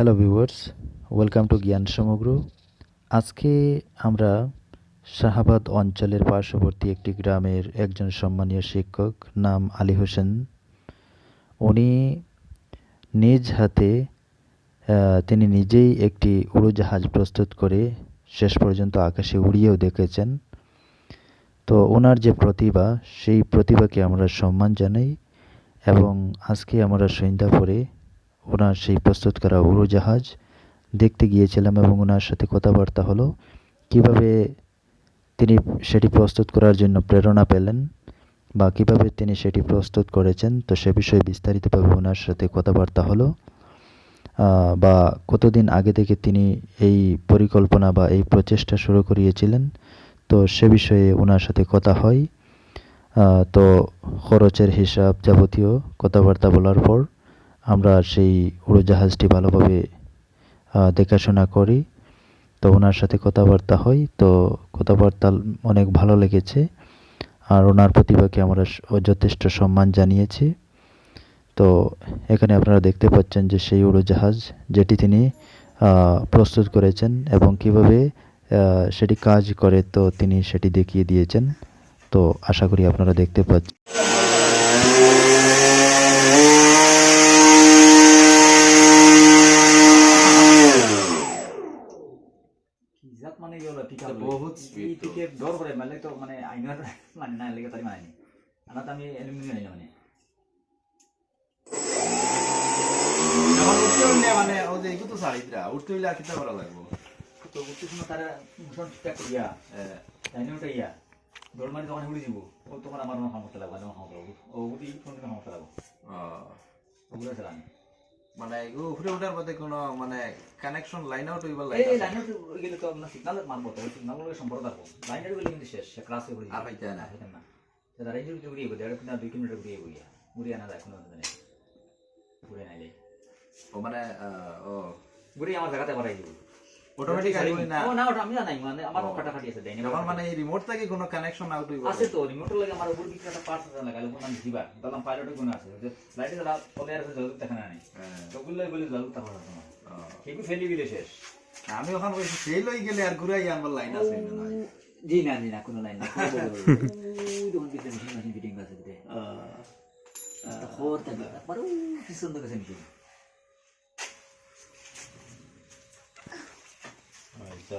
Hello viewers, welcome to জ্ঞান সমগ্র। আজকে আমরা শাহাবাদ অঞ্চলের পার্শ্ববর্তী একটি গ্রামের একজন সম্মানীয় শিক্ষক, নাম আলী হোসেন। উনি নিজ হাতে তিনি নিজেই একটি উড়োজাহাজ প্রস্তুত করে শেষ পর্যন্ত আকাশে উড়িয়েও দেখেছেন। তো ওনার যে প্রতিভা, সেই প্রতিভাকে আমরা সম্মান জানাই এবং আজকে আমরা সন্ধ্যা পরে ওনার সেই প্রস্তুত করা উড়োজাহাজ দেখতে গিয়েছিলাম এবং ওনার সাথে কথাবার্তা হলো কিভাবে তিনি সেটি প্রস্তুত করার জন্য প্রেরণা পেলেন বা কিভাবে তিনি সেটি প্রস্তুত করেছেন। তো সে বিষয়ে বিস্তারিতভাবে ওনার সাথে কথাবার্তা হলো বা কতদিন আগে থেকে তিনি এই পরিকল্পনা বা এই প্রচেষ্টা শুরু করিয়েছিলেন। তো সে বিষয়ে ওনার সাথে কথা হয়। তো খরচের হিসাব যাবতীয় কথাবার্তা বলার পর আমরা সেই উড়োজাহাজটি ভালোভাবে দেখাশোনা করি। তো ওনার সাথে কথাবার্তা হয়। তো কথাবার্তা অনেক ভালো লেগেছে আর ওনার প্রতিভাকে আমরা যথেষ্ট সম্মান জানিয়েছি। তো এখানে আপনারা দেখতে পাচ্ছেন যে সেই উড়োজাহাজ যেটি তিনি প্রস্তুত করেছেন এবং কিভাবে সেটি কাজ করে, তো তিনি সেটি দেখিয়ে দিয়েছেন। তো আশা করি আপনারা দেখতে পাচ্ছেন। মানে ইয়ে পিকআপ বহুত স্পিড এই থেকে ডর করে মানে তো মানে আইনার মানে না লেগে তাই মানে আনা তো আমি এলিমিনেট নাই মানে যখন উঠতে হইলে মানে ও যে এগুলো তো সারিদরা উঠতে হইলে আর কিতা করা লাগবো তো উঠতে সময় তারা ভীষণ ঠিকঠাক করিয়া তাইনে ওটা ইয়া ডর মানে যখন উড়ে যাব ও তখন আমার মনে সমস্যা লাগবে আমার সমস্যা লাগবে ও উঠি কোন সমস্যা লাগবে ওগুলো চালান মানে এগুলো উপরে ওঠার পথে কোনো মানে কানেকশন লাইন আউট হইবার এই লাগে লাইন আউট গেলে তো আপনার সিগন্যাল মারবো তো সিগন্যালগুলো সম্পর্ক রাখবো লাইন আউট গেলে কিন্তু শেষ ক্লাসে উড়ে আর হইতে না না সেটা রেঞ্জ উড়িয়ে দেড় কিনা 2 কিলোমিটার উড়িয়ে আনা যায় কোনো ঘুরে নাই যায় ও মানে ও ঘুরে আমার জায়গাতে ভরাই দিব অটোমেটিক আইব না ও না ওটা আমি জানাই মানে আমার কাটাকাটি আছে দেয়নি যখন মানে এই রিমোট থেকে কোনো কানেকশন আউট হইব আছে তো রিমোট লাগে আমার উপর দিকে একটা পার্টস আছে লাগালে কোন আমি দিবা তাহলে পাইলটের গুণ আছে যে লাইটে জ্বালা পলে আর জল দেখা না নাই তো গুলো বলে জল তা করা না ঠিকই ফেলি দিলে শেষ আমি ওখানে কইছি সেই লই গেলে আর ঘুরাই আনবার লাইন আছে না জি না কোনো লাইন না ওই দোকান দিতে মেশিন ফিটিং আছে দিতে খোর তবে পারো পিছন থেকে মেশিন আচ্ছা